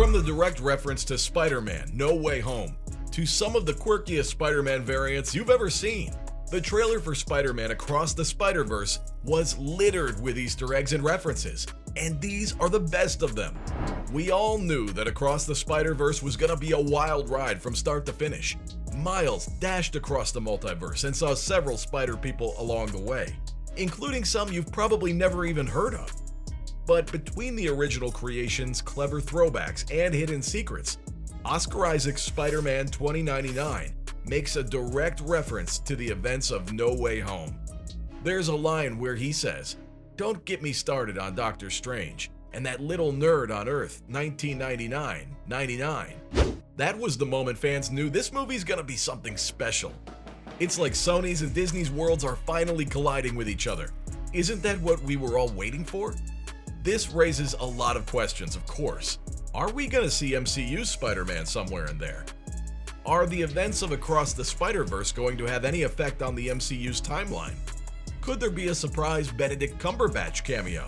From the direct reference to Spider-Man No Way Home, to some of the quirkiest Spider-Man variants you've ever seen, the trailer for Spider-Man Across the Spider-Verse was littered with Easter eggs and references, and these are the best of them. We all knew that Across the Spider-Verse was gonna be a wild ride from start to finish. Miles dashed across the multiverse and saw several spider people along the way, including some you've probably never even heard of. But between the original creations, clever throwbacks, and hidden secrets, Oscar Isaac's Spider-Man 2099 makes a direct reference to the events of No Way Home. There's a line where he says, "Don't get me started on Doctor Strange and that little nerd on Earth 1999. That was the moment fans knew this movie's gonna be something special. It's like Sony's and Disney's worlds are finally colliding with each other. Isn't that what we were all waiting for? This raises a lot of questions, of course. Are we gonna see MCU's Spider-Man somewhere in there? Are the events of Across the Spider-Verse going to have any effect on the MCU's timeline? Could there be a surprise Benedict Cumberbatch cameo?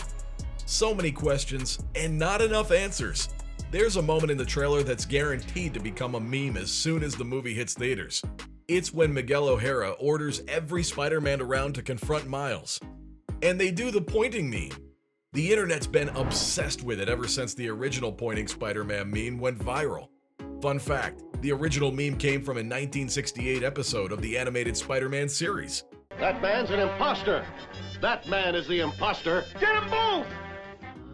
So many questions and not enough answers. There's a moment in the trailer that's guaranteed to become a meme as soon as the movie hits theaters. It's when Miguel O'Hara orders every Spider-Man around to confront Miles. And they do the pointing meme. The internet's been obsessed with it ever since the original pointing Spider-Man meme went viral. Fun fact, the original meme came from a 1968 episode of the animated Spider-Man series. That man's an imposter! That man is the imposter! Get him both!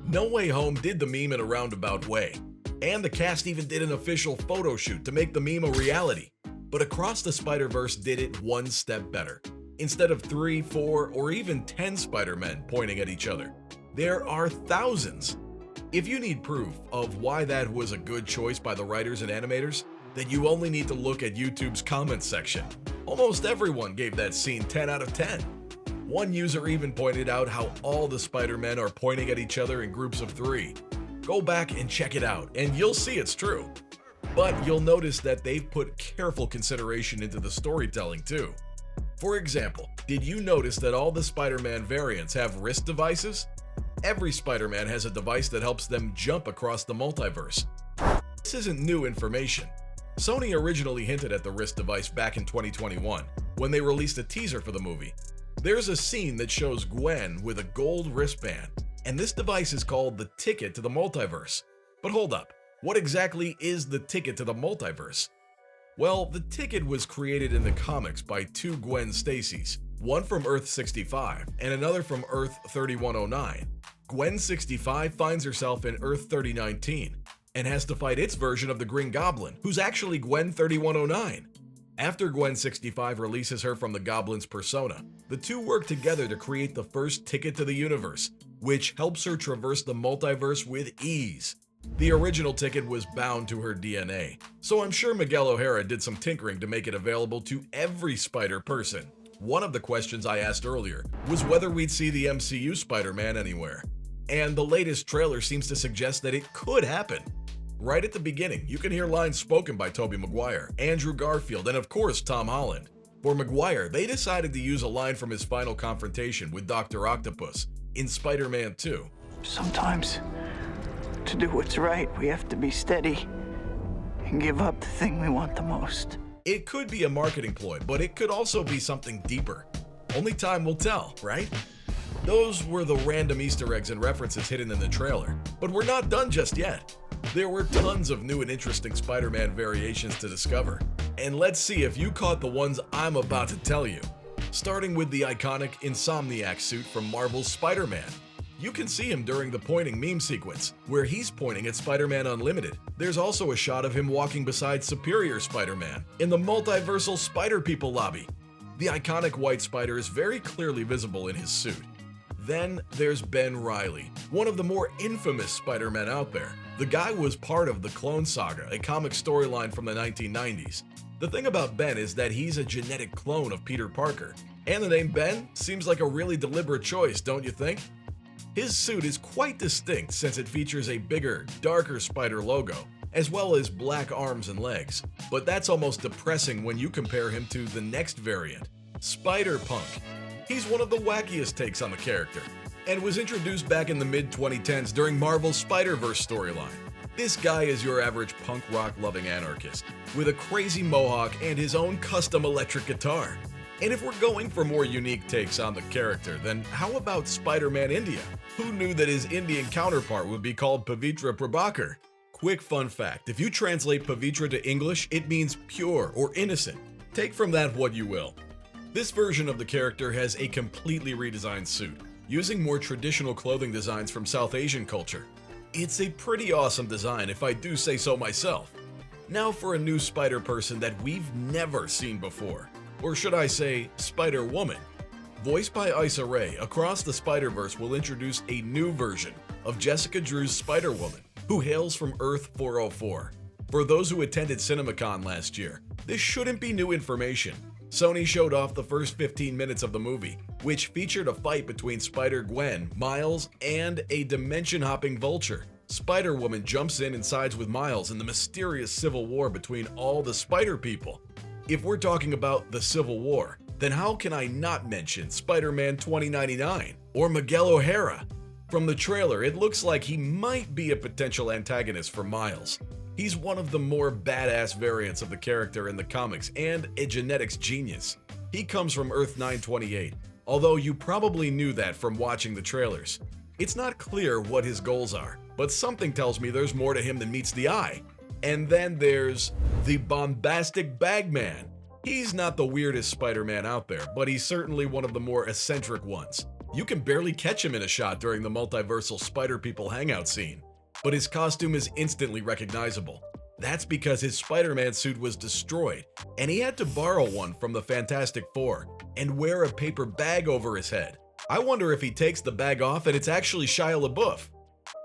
No Way Home did the meme in a roundabout way, and the cast even did an official photo shoot to make the meme a reality. But Across the Spider-Verse did it one step better. Instead of 3, 4, or even 10 Spider-Men pointing at each other, there are thousands. If you need proof of why that was a good choice by the writers and animators, then you only need to look at YouTube's comments section. Almost everyone gave that scene 10 out of 10. One user even pointed out how all the Spider-Men are pointing at each other in groups of 3. Go back and check it out, and you'll see it's true. But you'll notice that they've put careful consideration into the storytelling too. For example, did you notice that all the Spider-Man variants have wrist devices? Every Spider-Man has a device that helps them jump across the multiverse. This isn't new information. Sony originally hinted at the wrist device back in 2021, when they released a teaser for the movie. There's a scene that shows Gwen with a gold wristband, and this device is called the ticket to the multiverse. But hold up, what exactly is the ticket to the multiverse? Well, the ticket was created in the comics by two Gwen Stacys, one from Earth 65 and another from Earth 3109. Gwen 65 finds herself in Earth 3019 and has to fight its version of the Green Goblin, who's actually Gwen 3109. After Gwen 65 releases her from the Goblin's persona, the two work together to create the first ticket to the universe, which helps her traverse the multiverse with ease. The original ticket was bound to her DNA, so I'm sure Miguel O'Hara did some tinkering to make it available to every Spider person. One of the questions I asked earlier was whether we'd see the MCU Spider-Man anywhere, and the latest trailer seems to suggest that it could happen. Right at the beginning, you can hear lines spoken by Tobey Maguire, Andrew Garfield, and of course Tom Holland. For Maguire, they decided to use a line from his final confrontation with Dr. Octopus in Spider-Man 2. Sometimes, to do what's right, we have to be steady and give up the thing we want the most. It could be a marketing ploy, but it could also be something deeper. Only time will tell, right? Those were the random Easter eggs and references hidden in the trailer, but we're not done just yet. There were tons of new and interesting Spider-Man variations to discover, and let's see if you caught the ones I'm about to tell you. Starting with the iconic Insomniac suit from Marvel's Spider-Man. You can see him during the pointing meme sequence, where he's pointing at Spider-Man Unlimited. There's also a shot of him walking beside Superior Spider-Man in the multiversal Spider-People lobby. The iconic white spider is very clearly visible in his suit. Then there's Ben Reilly, one of the more infamous Spider-Men out there. The guy was part of the Clone Saga, a comic storyline from the 1990s. The thing about Ben is that he's a genetic clone of Peter Parker, and the name Ben seems like a really deliberate choice, don't you think? His suit is quite distinct since it features a bigger, darker spider logo, as well as black arms and legs. But that's almost depressing when you compare him to the next variant, Spider-Punk. He's one of the wackiest takes on the character, and was introduced back in the mid-2010s during Marvel's Spider-Verse storyline. This guy is your average punk rock loving anarchist, with a crazy mohawk and his own custom electric guitar. And if we're going for more unique takes on the character, then how about Spider-Man India? Who knew that his Indian counterpart would be called Pavitra Prabhakar? Quick fun fact, if you translate Pavitra to English, it means pure or innocent. Take from that what you will. This version of the character has a completely redesigned suit, using more traditional clothing designs from South Asian culture. It's a pretty awesome design if I do say so myself. Now for a new Spider person that we've never seen before. Or should I say, Spider-Woman. Voiced by Issa Rae, Across the Spider-Verse will introduce a new version of Jessica Drew's Spider-Woman, who hails from Earth 404. For those who attended CinemaCon last year, this shouldn't be new information. Sony showed off the first 15 minutes of the movie, which featured a fight between Spider-Gwen, Miles, and a dimension-hopping vulture. Spider-Woman jumps in and sides with Miles in the mysterious civil war between all the Spider-People. If we're talking about the Civil War, then how can I not mention Spider-Man 2099 or Miguel O'Hara? From the trailer, it looks like he might be a potential antagonist for Miles. He's one of the more badass variants of the character in the comics and a genetics genius. He comes from Earth 928, although you probably knew that from watching the trailers. It's not clear what his goals are, but something tells me there's more to him than meets the eye. And then there's the bombastic Bagman. He's not the weirdest Spider-Man out there, but he's certainly one of the more eccentric ones. You can barely catch him in a shot during the multiversal Spider-People hangout scene, but his costume is instantly recognizable. That's because his Spider-Man suit was destroyed, and he had to borrow one from the Fantastic Four and wear a paper bag over his head. I wonder if he takes the bag off and it's actually Shia LaBeouf.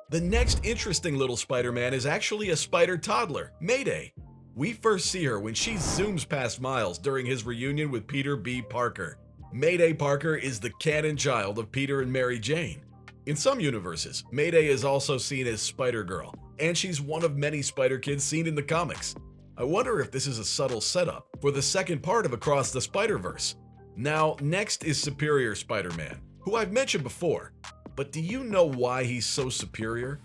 The next interesting little Spider-Man is actually a spider toddler, Mayday. We first see her when she zooms past Miles during his reunion with Peter B. Parker. Mayday Parker is the canon child of Peter and Mary Jane. In some universes, Mayday is also seen as Spider-Girl, and she's one of many Spider Kids seen in the comics. I wonder if this is a subtle setup for the second part of Across the Spider-Verse. Now, next is Superior Spider-Man, who I've mentioned before. But do you know why he's so superior?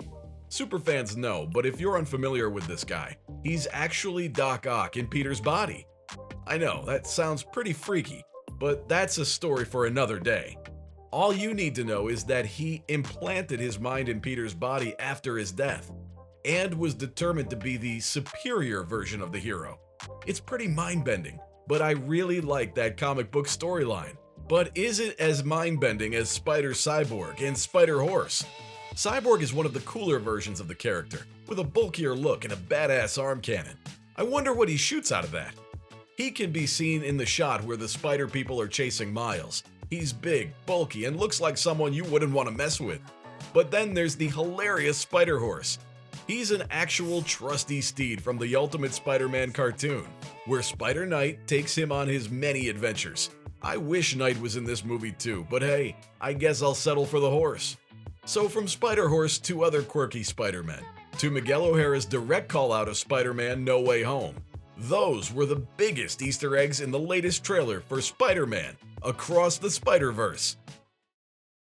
Superfans know, but if you're unfamiliar with this guy, he's actually Doc Ock in Peter's body. I know, that sounds pretty freaky, but that's a story for another day. All you need to know is that he implanted his mind in Peter's body after his death, and was determined to be the superior version of the hero. It's pretty mind-bending, but I really like that comic book storyline. But is it as mind-bending as Spider-Cyborg and Spider-Horse? Cyborg is one of the cooler versions of the character, with a bulkier look and a badass arm cannon. I wonder what he shoots out of that. He can be seen in the shot where the Spider-People are chasing Miles. He's big, bulky, and looks like someone you wouldn't want to mess with. But then there's the hilarious Spider-Horse. He's an actual trusty steed from the Ultimate Spider-Man cartoon, where Spider-Knight takes him on his many adventures. I wish Knight was in this movie too, but hey, I guess I'll settle for the horse. So from Spider-Horse to other quirky Spider-Men, to Miguel O'Hara's direct call-out of Spider-Man No Way Home. Those were the biggest Easter eggs in the latest trailer for Spider-Man Across the Spider-Verse.